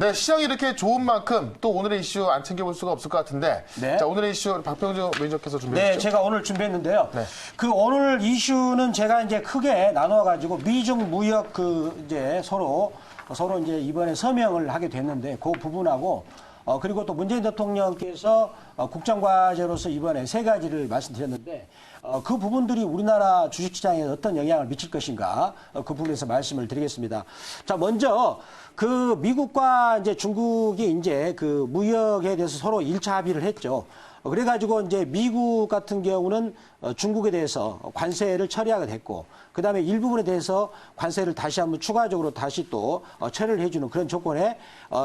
네, 시장이 이렇게 좋은 만큼 또 오늘의 이슈 안 챙겨볼 수가 없을 것 같은데. 네. 자, 오늘의 이슈 박병주 매니저께서 준비해 네, 주시죠. 제가 오늘 준비했는데요. 네. 그 오늘 이슈는 제가 이제 크게 나눠가지고 미중 무역 이제 서로 이제 이번에 서명을 하게 됐는데 그 부분하고 그리고 또 문재인 대통령께서 국정과제로서 이번에 3가지를 말씀드렸는데 그 부분들이 우리나라 주식시장에 어떤 영향을 미칠 것인가 그 부분에서 말씀을 드리겠습니다. 자, 먼저 그 미국과 이제 중국이 이제 그 무역에 대해서 서로 1차 합의를 했죠. 그래가지고 이제 미국 같은 경우는 중국에 대해서 관세를 처리하게 됐고, 그 다음에 일부분에 대해서 관세를 다시 한번 추가적으로 다시 또 처리를 해주는 그런 조건에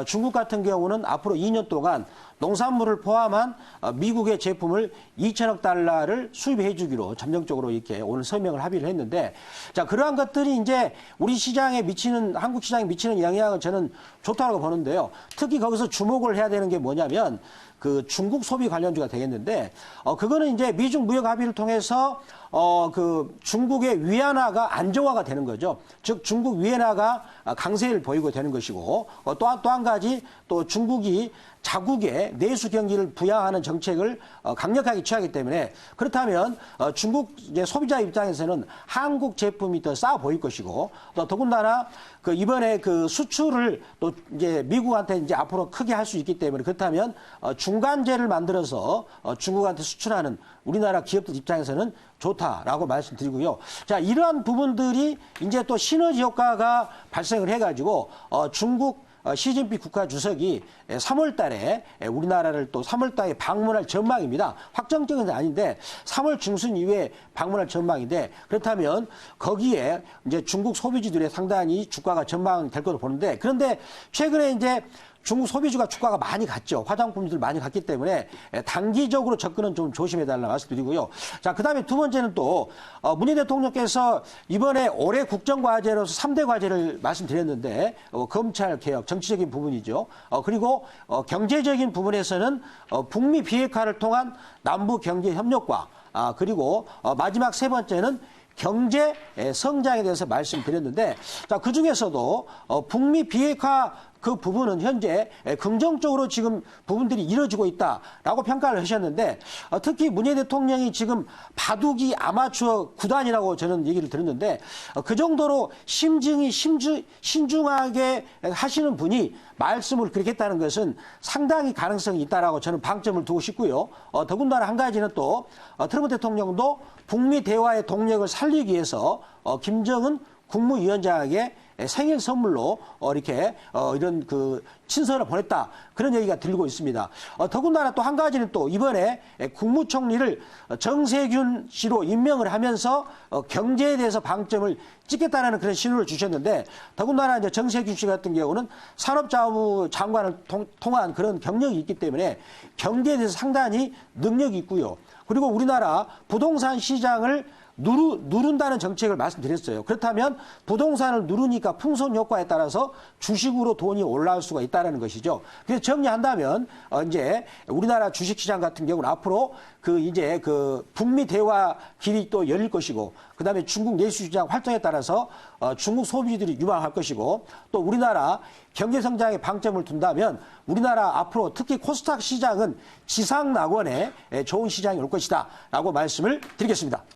중국 같은 경우는 앞으로 2년 동안 농산물을 포함한 미국의 제품을 2천억 달러를 수입해 주기로 잠정적으로 이렇게 오늘 서명을 합의를 했는데, 자, 그러한 것들이 이제 우리 시장에 미치는, 한국 시장에 미치는 영향은 저는 좋다고 보는데요. 특히 거기서 주목을 해야 되는 게 뭐냐면 그 중국 소비 관련주가 되겠는데, 그거는 이제 미중 무역 합의를 통해서 그 중국의 위안화가 안정화가 되는 거죠. 즉 중국 위안화가 강세를 보이고 되는 것이고, 또 한 가지 또 중국이 자국의 내수 경기를 부양하는 정책을 강력하게 취하기 때문에, 그렇다면 중국 이제 소비자 입장에서는 한국 제품이 더 싸 보일 것이고, 또 더군다나 그 이번에 그 수출을 또 이제 미국한테 이제 앞으로 크게 할 수 있기 때문에, 그렇다면 중간재를 만들어서 중국한테 수출하는 우리나라 기업들 입장에서는 좋다라고 말씀드리고요. 자, 이러한 부분들이 이제 또 시너지 효과가 발생을 해가지고 중국 시진핑 국가주석이 3월 달에 우리나라를 또 3월 달에 방문할 전망입니다. 확정적인 건 아닌데 3월 중순 이후에 방문할 전망인데, 그렇다면 거기에 이제 중국 소비주들의 상당히 주가가 전망될 것으로 보는데, 그런데 최근에 이제 중국 소비주가 주가가 많이 갔죠. 화장품들 많이 갔기 때문에 단기적으로 접근은 좀 조심해달라 말씀드리고요. 자, 그 다음에 두 번째는 또 문재인 대통령께서 이번에 올해 국정과제로서 3대 과제를 말씀드렸는데, 검찰개혁, 정치적인 부분이죠. 그리고 경제적인 부분에서는 북미 비핵화를 통한 남북 경제협력과, 그리고 마지막 세 번째는 경제 성장에 대해서 말씀드렸는데, 자, 그 중에서도 북미 비핵화 그 부분은 현재 긍정적으로 지금 부분들이 이루어지고 있다라고 평가를 하셨는데, 특히 문재인 대통령이 지금 바둑이 아마추어 구단이라고 저는 얘기를 들었는데, 그 정도로 신중하게 하시는 분이 말씀을 그렇게 했다는 것은 상당히 가능성이 있다라고 저는 방점을 두고 싶고요. 더군다나 한 가지는 또 트럼프 대통령도 북미 대화의 동력을 살리기 위해서 김정은 국무위원장에게 생일 선물로 이렇게 이런 그 친서를 보냈다, 그런 얘기가 들리고 있습니다. 더군다나 또 한 가지는 또 이번에 국무총리를 정세균 씨로 임명을 하면서 경제에 대해서 방점을 찍겠다는 그런 신호를 주셨는데, 더군다나 이제 정세균 씨 같은 경우는 산업자부 장관을 통한 그런 경력이 있기 때문에 경제에 대해서 상당히 능력이 있고요. 그리고 우리나라 부동산 시장을 누른다는 정책을 말씀드렸어요. 그렇다면 부동산을 누르니까 풍선 효과에 따라서 주식으로 돈이 올라올 수가 있다는 것이죠. 그래서 정리한다면 이제 우리나라 주식시장 같은 경우는 앞으로 그 이제 그 북미 대화 길이 또 열릴 것이고, 그다음에 중국 내수시장 활성에 따라서 중국 소비주들이 유망할 것이고, 또 우리나라 경제 성장에 방점을 둔다면 우리나라 앞으로 특히 코스닥 시장은 지상낙원의 좋은 시장이 올 것이다라고 말씀을 드리겠습니다.